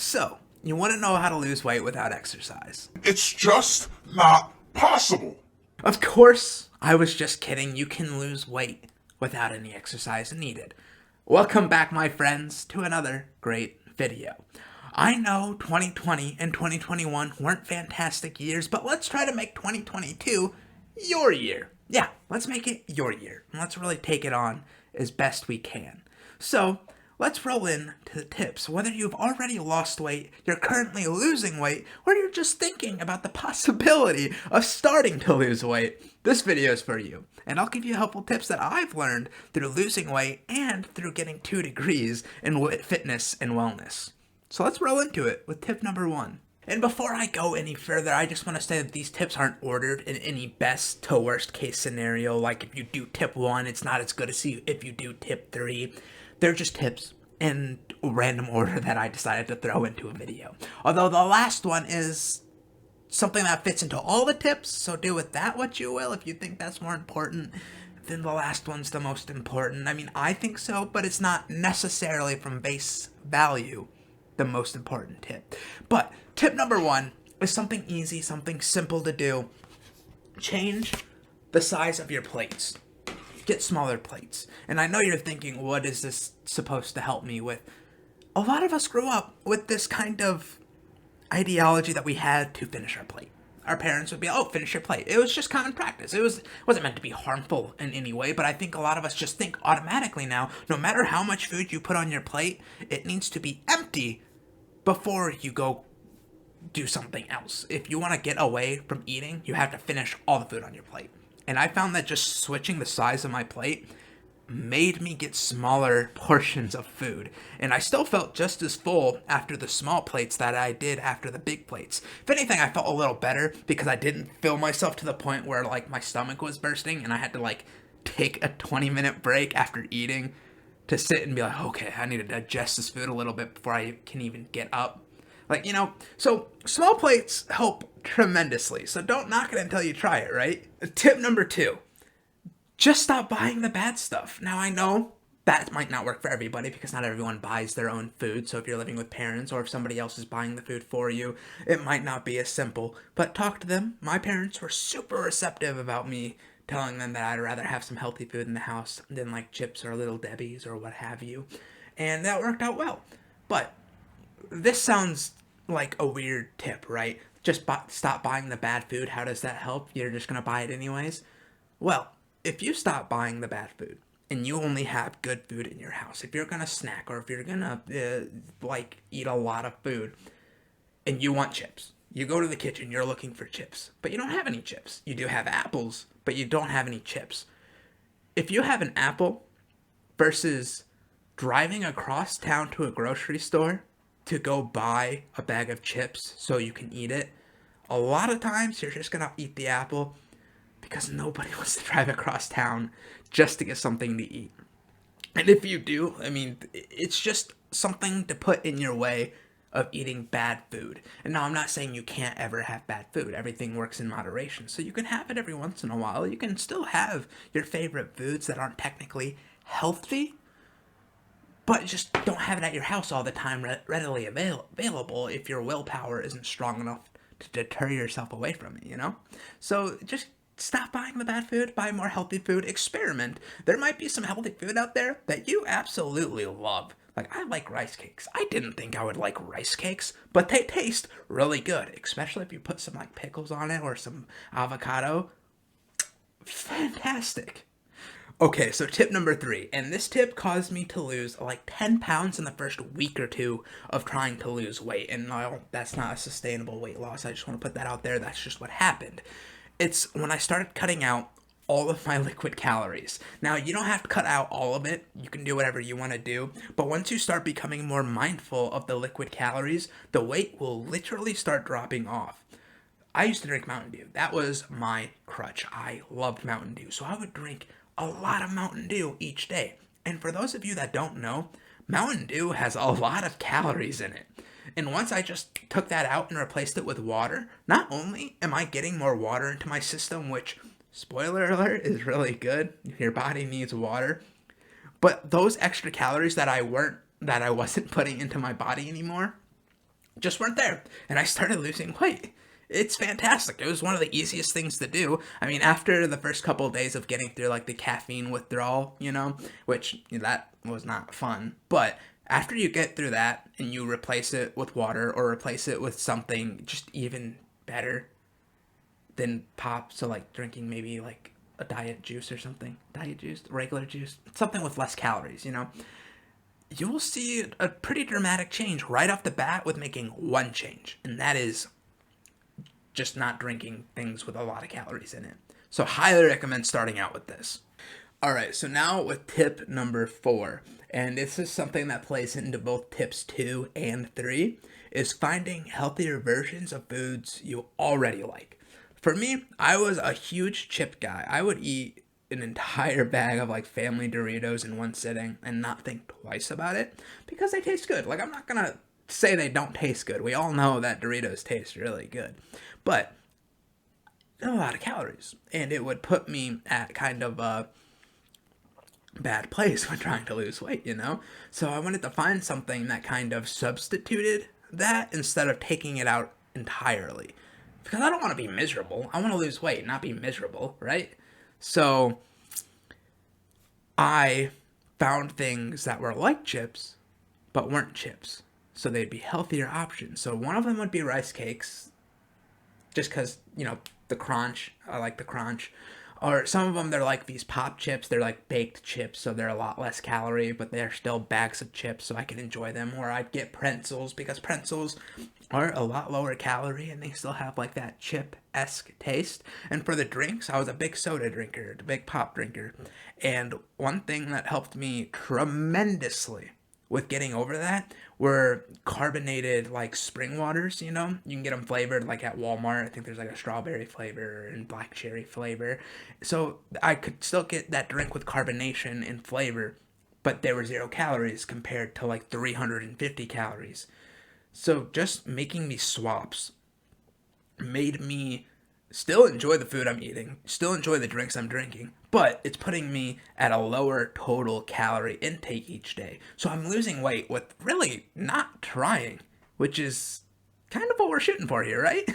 So, you want to know how to lose weight without exercise? It's just not possible. Of course, I was just kidding. You can lose weight without any exercise needed. Welcome back, my friends, to another great video. I know 2020 and 2021 weren't fantastic years, but let's try to make 2022 your year. Yeah, let's make it your year. Let's really take it on as best we can. So, let's roll in to the tips. Whether you've already lost weight, you're currently losing weight, or you're just thinking about the possibility of starting to lose weight, this video is for you. And I'll give you helpful tips that I've learned through losing weight and through getting 2 degrees in fitness and wellness. So let's roll into it with tip number 1. And before I go any further, I just want to say that these tips aren't ordered in any best to worst case scenario. Like if you do tip 1, it's not as good as if you do tip 3. They're just tips in random order that I decided to throw into a video. Although the last one is something that fits into all the tips, so do with that what you will. If you think that's more important, then the last one's the most important. I mean, I think so, but it's not necessarily from base value the most important tip. But tip number 1 is something easy, something simple to do. Change the size of your plates. Get smaller plates. And I know you're thinking, what is this supposed to help me with? A lot of us grew up with this kind of ideology that we had to finish our plate. Our parents would be, oh, finish your plate. It was just common practice. It wasn't meant to be harmful in any way, but I think a lot of us just think automatically now, no matter how much food you put on your plate, it needs to be empty before you go do something else. If you want to get away from eating, you have to finish all the food on your plate. And I found that just switching the size of my plate made me get smaller portions of food. And I still felt just as full after the small plates that I did after the big plates. If anything, I felt a little better because I didn't fill myself to the point where like my stomach was bursting and I had to like take a 20-minute break after eating to sit and be like, okay, I need to digest this food a little bit before I can even get up. Like, so small plates help tremendously. So don't knock it until you try it, right? Tip number 2, just stop buying the bad stuff. Now, I know that might not work for everybody because not everyone buys their own food. So if you're living with parents or if somebody else is buying the food for you, it might not be as simple. But talk to them. My parents were super receptive about me telling them that I'd rather have some healthy food in the house than like chips or Little Debbie's or what have you. And that worked out well. But this sounds like a weird tip, right? Just stop buying the bad food. How does that help? You're just going to buy it anyways? Well, if you stop buying the bad food and you only have good food in your house, if you're going to snack or if you're going to eat a lot of food and you want chips, you go to the kitchen, you're looking for chips, but you don't have any chips. You do have apples, but you don't have any chips. If you have an apple versus driving across town to a grocery store to go buy a bag of chips so you can eat it, a lot of times you're just going to eat the apple because nobody wants to drive across town just to get something to eat. And if you do, I mean, it's just something to put in your way of eating bad food. And now I'm not saying you can't ever have bad food. Everything works in moderation. So you can have it every once in a while. You can still have your favorite foods that aren't technically healthy, but just don't have it at your house all the time readily available if your willpower isn't strong enough to deter yourself away from it, So just stop buying the bad food, buy more healthy food, experiment. There might be some healthy food out there that you absolutely love. Like, I like rice cakes. I didn't think I would like rice cakes, but they taste really good, especially if you put some like pickles on it or some avocado. Fantastic. Okay, so tip number 3, and this tip caused me to lose like 10 pounds in the first week or 2 of trying to lose weight, and no, that's not a sustainable weight loss. I just want to put that out there. That's just what happened. It's when I started cutting out all of my liquid calories. Now, you don't have to cut out all of it. You can do whatever you want to do, but once you start becoming more mindful of the liquid calories, the weight will literally start dropping off. I used to drink Mountain Dew. That was my crutch. I loved Mountain Dew, so I would drink a lot of Mountain Dew each day. And for those of you that don't know, Mountain Dew has a lot of calories in it. And once I just took that out and replaced it with water, not only am I getting more water into my system, which, spoiler alert, is really good. Your body needs water. But those extra calories that I wasn't putting into my body anymore just weren't there. And I started losing weight. It's fantastic. It was one of the easiest things to do. I mean, after the first couple of days of getting through like the caffeine withdrawal, which that was not fun. But after you get through that and you replace it with water or replace it with something just even better than pop, so like drinking maybe like a diet juice or something, diet juice, regular juice, something with less calories, you will see a pretty dramatic change right off the bat with making one change, and that is just not drinking things with a lot of calories in it. So highly recommend starting out with this. All right, so now with tip number 4, and this is something that plays into both tips 2 and 3, is finding healthier versions of foods you already like. For me, I was a huge chip guy. I would eat an entire bag of like family Doritos in one sitting and not think twice about it because they taste good. Like, I'm not gonna say they don't taste good. We all know that Doritos taste really good, but a lot of calories, and it would put me at kind of a bad place when trying to lose weight, So I wanted to find something that kind of substituted that instead of taking it out entirely, because I don't want to be miserable. I want to lose weight, not be miserable, right? So I found things that were like chips, but weren't chips. So they'd be healthier options. So one of them would be rice cakes, just because, the crunch. I like the crunch. Or some of them, they're like these pop chips. They're like baked chips, so they're a lot less calorie, but they're still bags of chips, so I can enjoy them. Or I'd get pretzels, because pretzels are a lot lower calorie, and they still have like that chip-esque taste. And for the drinks, I was a big soda drinker, a big pop drinker. And one thing that helped me tremendously with getting over that were carbonated like spring waters. You can get them flavored like at Walmart. I think there's like a strawberry flavor and black cherry flavor, so I could still get that drink with carbonation and flavor, but there were 0 calories compared to like 350 calories. So just making these swaps made me still enjoy the food I'm eating, still enjoy the drinks I'm drinking, but it's putting me at a lower total calorie intake each day. So I'm losing weight with really not trying, which is kind of what we're shooting for here, right?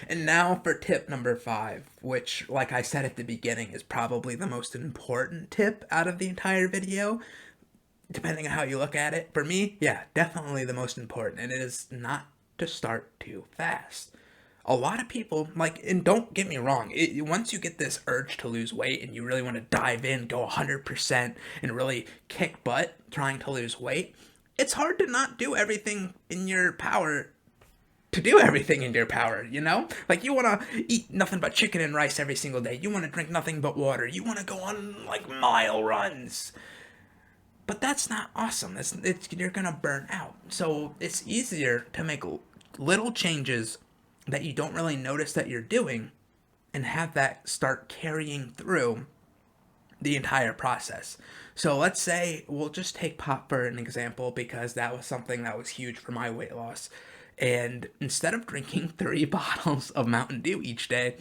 And now for tip number 5, which, like I said at the beginning, is probably the most important tip out of the entire video, depending on how you look at it. For me, yeah, definitely the most important, and it is not to start too fast. A lot of people, and don't get me wrong, once you get this urge to lose weight and you really want to dive in, go 100% and really kick butt trying to lose weight, it's hard to not do everything in your power to do everything in your power, Like, you want to eat nothing but chicken and rice every single day. You want to drink nothing but water. You want to go on, mile runs. But that's not awesome. You're going to burn out. So it's easier to make little changes that you don't really notice that you're doing and have that start carrying through the entire process. So let's say, we'll just take pop for an example, because that was something that was huge for my weight loss. And instead of drinking 3 bottles of Mountain Dew each day,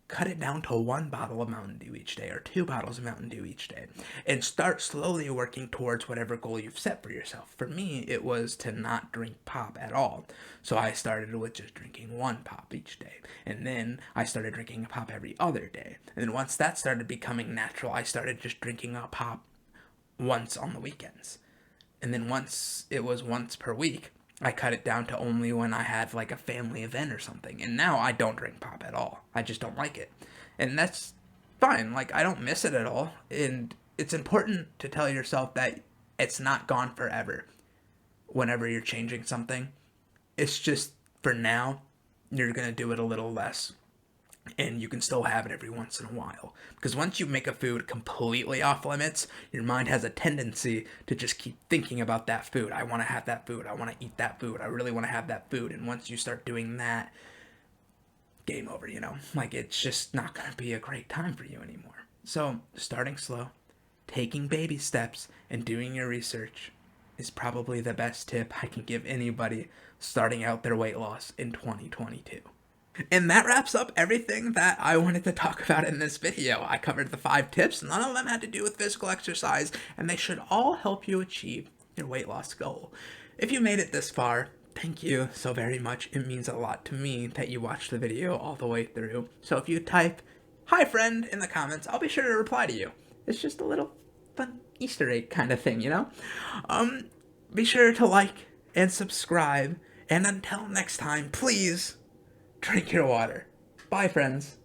cut it down to 1 bottle of Mountain Dew each day, or 2 bottles of Mountain Dew each day, and start slowly working towards whatever goal you've set for yourself. For me, it was to not drink pop at all. So I started with just drinking 1 pop each day, and then I started drinking a pop every other day. And then once that started becoming natural, I started just drinking a pop once on the weekends. And then once it was once per week, I cut it down to only when I had like a family event or something. And now I don't drink pop at all. I just don't like it. And that's fine. I don't miss it at all. And it's important to tell yourself that it's not gone forever whenever you're changing something. It's just, for now, you're going to do it a little less. And you can still have it every once in a while. Because once you make a food completely off limits, your mind has a tendency to just keep thinking about that food. I want to have that food. I want to eat that food. I really want to have that food. And once you start doing that, game over, it's just not going to be a great time for you anymore. So starting slow, taking baby steps, and doing your research is probably the best tip I can give anybody starting out their weight loss in 2022. And that wraps up everything that I wanted to talk about in this video. I covered the 5 tips. None of them had to do with physical exercise, and they should all help you achieve your weight loss goal. If you made it this far, thank you so very much. It means a lot to me that you watched the video all the way through. So if you type, "Hi friend," in the comments, I'll be sure to reply to you. It's just a little fun Easter egg kind of thing, you know? Be sure to like and subscribe. And until next time, please drink your water. Bye, friends.